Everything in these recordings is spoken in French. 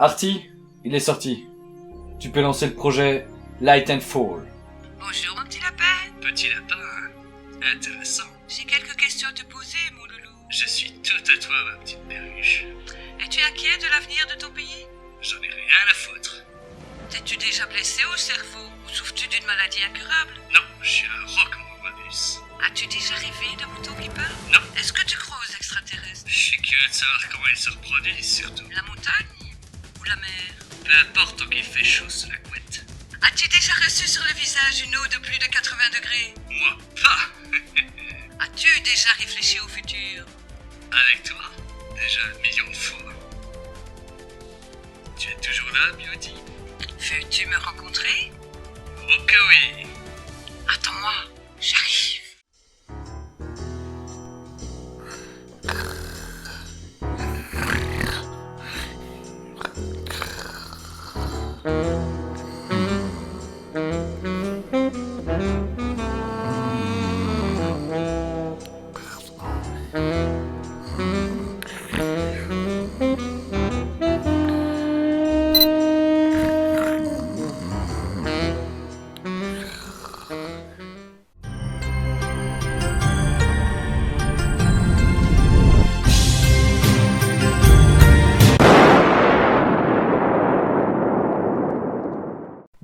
Artie, il est sorti. Tu peux lancer le projet Light and Fall. Bonjour mon petit lapin. Petit lapin, intéressant. J'ai quelques questions à te poser, mon loulou. Je suis tout à toi, ma petite perruche. Es-tu inquiet de l'avenir de ton pays? J'en ai rien à foutre. T'es-tu déjà blessé au cerveau? Ou souffres-tu d'une maladie incurable? Non, je suis un rock-momanus. As-tu déjà rêvé de moutons qui parlent? Non. Est-ce que tu crois aux extraterrestres? Je suis curieux de savoir comment ils se reproduisent, surtout. La montagne? Ou la mer? Peu importe tant qu'il fait chaud sous la couette. As-tu déjà reçu sur le visage une eau de plus de 80 degrés? Moi, pas. As-tu déjà réfléchi au futur? Avec toi, déjà 1 million de fois. Tu es toujours là, Beauty? Veux-tu me rencontrer? Oh que oui. Attends-moi, j'arrive.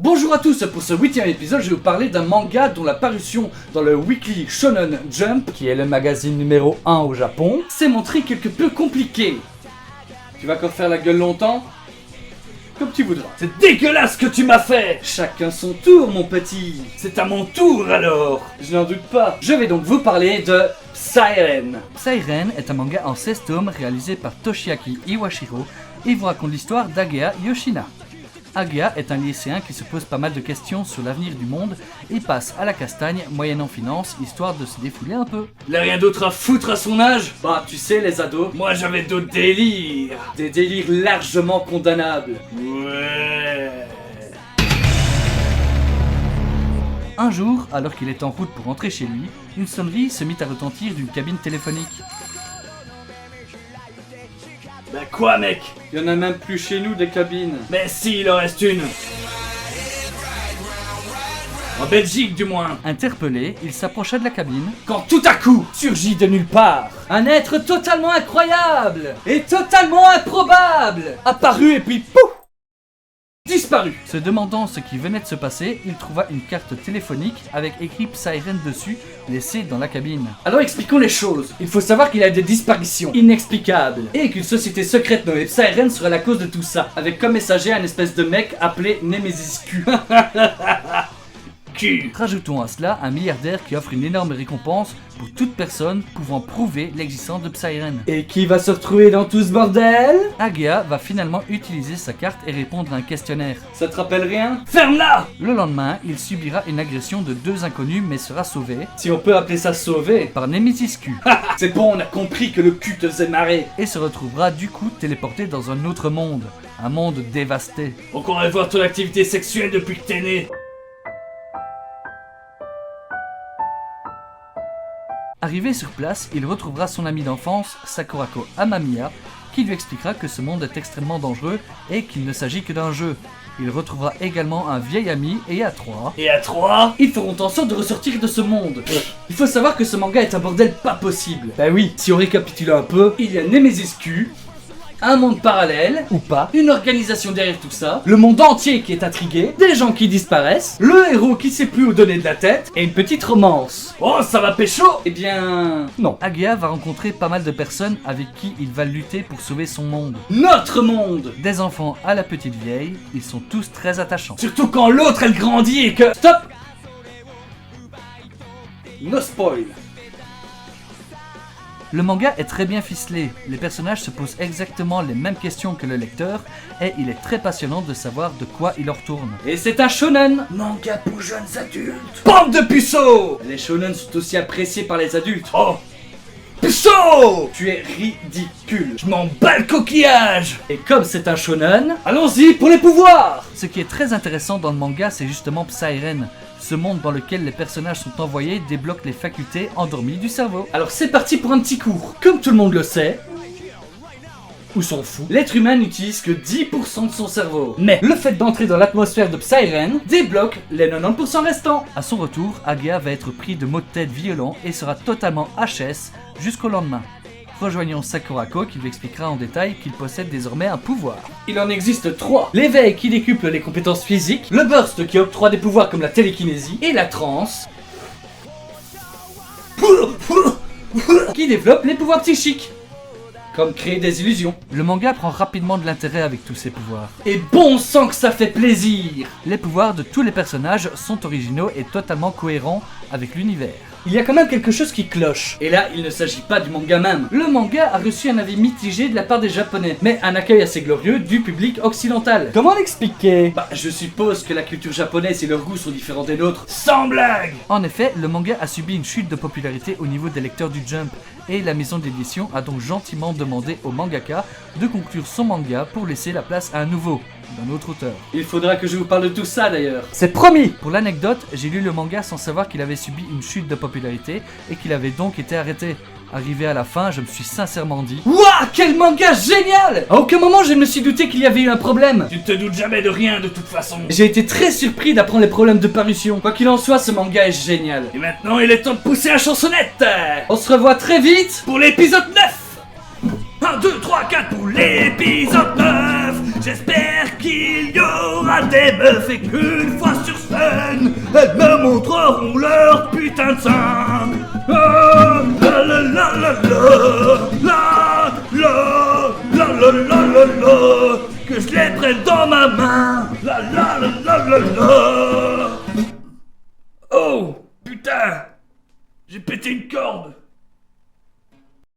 Bonjour à tous, pour ce 8e épisode, je vais vous parler d'un manga dont la parution dans le Weekly Shonen Jump, qui est le magazine numéro 1 au Japon, s'est montré quelque peu compliqué. Tu vas encore faire la gueule longtemps? Comme tu voudras. C'est dégueulasse ce que tu m'as fait! Chacun son tour, mon petit. C'est à mon tour alors. Je n'en doute pas. Je vais donc vous parler de Psy-Ren. Psy-Ren est un manga en 16 tomes réalisé par Toshiaki Iwashiro et vous raconte l'histoire d'Agea Yoshina. Agea est un lycéen qui se pose pas mal de questions sur l'avenir du monde et passe à la castagne moyennant finance histoire de se défouler un peu. Il a rien d'autre à foutre à son âge? Bah tu sais les ados, moi j'avais d'autres délires. Des délires largement condamnables. Ouais. Un jour, alors qu'il est en route pour rentrer chez lui, une sonnerie se mit à retentir d'une cabine téléphonique. Bah quoi mec? Il y en a même plus chez nous des cabines. Mais si, il en reste une. En Belgique du moins. Interpellé, il s'approcha de la cabine. Quand tout à coup, surgit de nulle part un être totalement incroyable et totalement improbable, apparu et puis pouf, disparu. Se demandant ce qui venait de se passer, il trouva une carte téléphonique avec écrit Psy-Ren dessus, laissée dans la cabine. Alors expliquons les choses. Il faut savoir qu'il y a des disparitions inexplicables et qu'une société secrète nommée Psy-Ren serait la cause de tout ça, avec comme messager un espèce de mec appelé Nemesis Q. Rajoutons à cela un milliardaire qui offre une énorme récompense pour toute personne pouvant prouver l'existence de Psy-Ren. Et qui va se retrouver dans tout ce bordel? Agea va finalement utiliser sa carte et répondre à un questionnaire. Ça te rappelle rien? Ferme-la! Le lendemain, il subira une agression de 2 inconnus mais sera sauvé Si on peut appeler ça sauver. par Nemesis Q C'est bon, on a compris que le cul te faisait marrer. et se retrouvera du coup téléporté dans un autre monde. Un monde dévasté. Donc on va voir ton activité sexuelle depuis que t'es né. Arrivé sur place, il retrouvera son ami d'enfance, Sakurako Amamiya, qui lui expliquera que ce monde est extrêmement dangereux et qu'il ne s'agit que d'un jeu. Il retrouvera également un vieil ami et à 3, Et à 3, ils feront en sorte de ressortir de ce monde. Il faut savoir que ce manga est un bordel pas possible. Bah oui, si on récapitule un peu, il y a Nemesis Q, un monde parallèle, ou pas, une organisation derrière tout ça, le monde entier qui est intrigué, des gens qui disparaissent, le héros qui sait plus où donner de la tête, et une petite romance. Oh, ça va pécho? Eh bien, non. Agea va rencontrer pas mal de personnes avec qui il va lutter pour sauver son monde. Notre monde! Des enfants à la petite vieille, ils sont tous très attachants. Surtout quand l'autre elle grandit et que... Stop! No spoil. Le manga est très bien ficelé, les personnages se posent exactement les mêmes questions que le lecteur et il est très passionnant de savoir de quoi il en retourne. Et c'est un shonen! Manga pour jeunes adultes! Bande de puceaux! Les shonen sont aussi appréciés par les adultes. Oh! Puceau! Tu es ridicule! Je m'en bats le coquillage! Et comme c'est un shonen, allons-y pour les pouvoirs! Ce qui est très intéressant dans le manga, c'est justement Psy-Ren. Ce monde dans lequel les personnages sont envoyés débloque les facultés endormies du cerveau. Alors c'est parti pour un petit cours. Comme tout le monde le sait, ou s'en fout, l'être humain n'utilise que 10% de son cerveau. Mais le fait d'entrer dans l'atmosphère de Psyren débloque les 90% restants. À son retour, Agea va être pris de maux de tête violents et sera totalement HS jusqu'au lendemain. Rejoignons Sakurako qui lui expliquera en détail qu'il possède désormais un pouvoir. Il en existe 3. L'éveil qui décuple les compétences physiques, le burst qui octroie des pouvoirs comme la télékinésie, et la transe qui développe les pouvoirs psychiques, comme créer des illusions. Le manga prend rapidement de l'intérêt avec tous ses pouvoirs. Et bon sang que ça fait plaisir! Les pouvoirs de tous les personnages sont originaux et totalement cohérents avec l'univers. Il y a quand même quelque chose qui cloche. Et là, il ne s'agit pas du manga même. Le manga a reçu un avis mitigé de la part des japonais, mais un accueil assez glorieux du public occidental. Comment l'expliquer? Bah, je suppose que la culture japonaise et leurs goûts sont différents des nôtres. Sans blague! En effet, le manga a subi une chute de popularité au niveau des lecteurs du Jump, et la maison d'édition a donc gentiment demandé au mangaka de conclure son manga pour laisser la place à un nouveau, d'un autre auteur. Il faudra que je vous parle de tout ça d'ailleurs. C'est promis! Pour l'anecdote, j'ai lu le manga sans savoir qu'il avait subi une chute de popularité et qu'il avait donc été arrêté. Arrivé à la fin, je me suis sincèrement dit Wouah, quel manga génial! À aucun moment je me suis douté qu'il y avait eu un problème. Tu te doutes jamais de rien de toute façon. J'ai été très surpris d'apprendre les problèmes de parution. Quoi qu'il en soit, ce manga est génial. Et maintenant, il est temps de pousser la chansonnette. On se revoit très vite pour l'épisode 9. 1, 2, 3, 4 pour l'épisode 9. J'espère qu'il y aura des meufs et qu'une fois sur scène, elles me montreront leur putain de sein. La la la la la la la la la la la, que je les prenne dans ma main. La la la la la la.